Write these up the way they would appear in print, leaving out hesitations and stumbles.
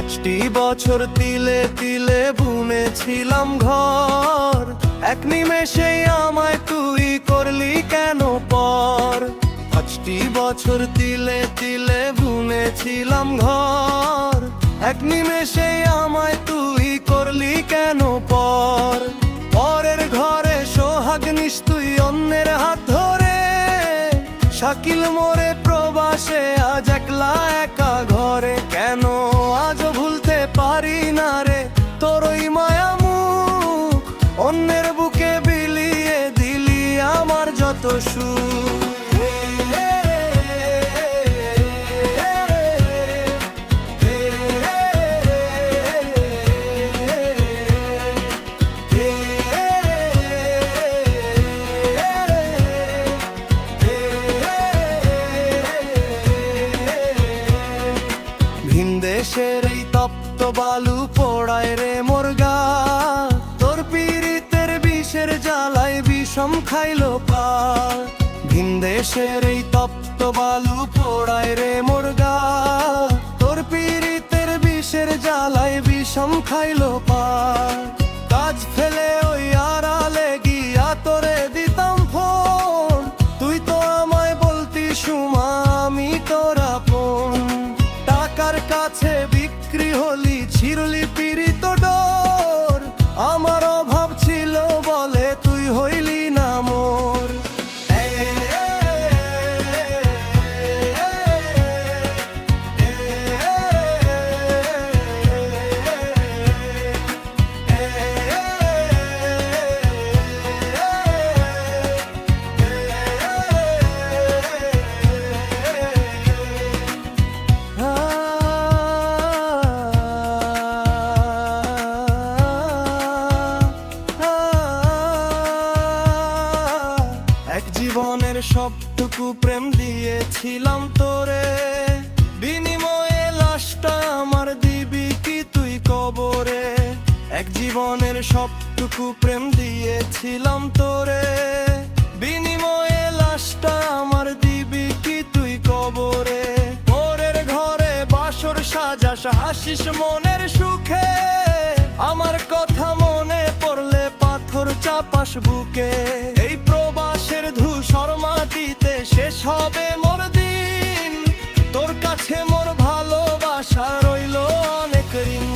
5টি বছর তিলে তিলে বুনেছিলাম ঘর, এক নিমেষেই আমায় তুই করলি কেন পর। 5টি বছর তিলে তিলে বুনেছিলাম ঘর, এক নিমেষেই আমায় তুই করলি কেন পর। পরের ঘরে সোহাগ নিস তুই অন্যের হাত ধরে, শাকিল মোরে প্রবাসে আজ একলা একা ঘরে। কেন আজও ভুলতে পারি না রে তোর ওই মায়া মুখ, অন্যের বুকে বিলিয়ে দিলি আমার যত সুখ। ভিনদেশের এই তপ্ত বালু পোড়ায় রে মোর গা, তোর পীড়িতের বিষের জ্বালায় বিষম খাইলো পা। ভিনদেশের এই তপ্ত বালু পোড়ায় রে মোর গা, তোর পীড়িতের বিষের জ্বালায় বিষম খাইলো পা। কাজ ফেলে ওই আড়ালে গিয়া তোরে দিতাম ফোন, তুই তো আমায় বলতি সুমা আমি তোর আপন। টাকার কাছে বিক্রি হলি ছিড়লি পীড়িত ডোর, আমার অভাব ছিল বলে তুই হইলি না মোর। এক জীবনের সবটুকু প্রেম দিয়েছিলাম তোরে, বিনিময়ে লাশটা আমার দিবি কি তুই কবরে। এক জীবনের সবটুকু প্রেম দিয়েছিলাম তোরে, বিনিময়ে লাশটা আমার দিবি কি তুই কবরে। পরের ঘরে বাসর সাজাস হাসিস মনের সুখে, আমার কথা মনে পড়লে পাথর চাপাস বুকে। এই প্রবাসের ধূসর মাটিতে শেষ হবে মোর দিন, তোর কাছে মোর ভালোবাসা রইল অনেক ঋণ।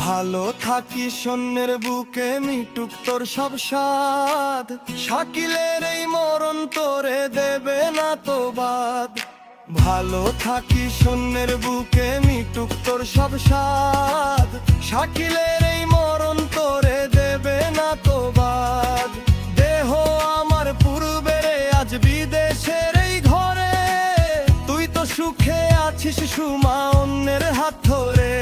ভালো থাকিস অন্যের বুকে মিটুক তোর সব স্বাদ, শাকিলের এই মরণ তোরে দেবে না তো বাদ। ভালো থাকিস অন্যের বুকে মিটুক তোর সব স্বাদ, শাকিলের এই মরণ তোরে দেবে না তো বাদ। দেহ আমার পূর্বের আজ বিদেশের এই ঘরে, তুই তো সুখে আছিস সুমা অন্যের হাত ধরে।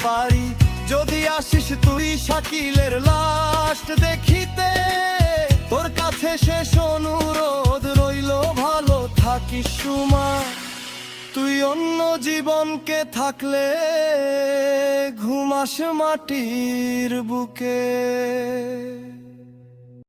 পারি যদি আসিস তুই শাকিলের লাশ দেখিতে, তোর কাছে শেষ অনুরোধ রইল ভালো থাকিস সুমা। তুই অন্য জীবনকে থাকলে ঘুমাস মাটির বুকে।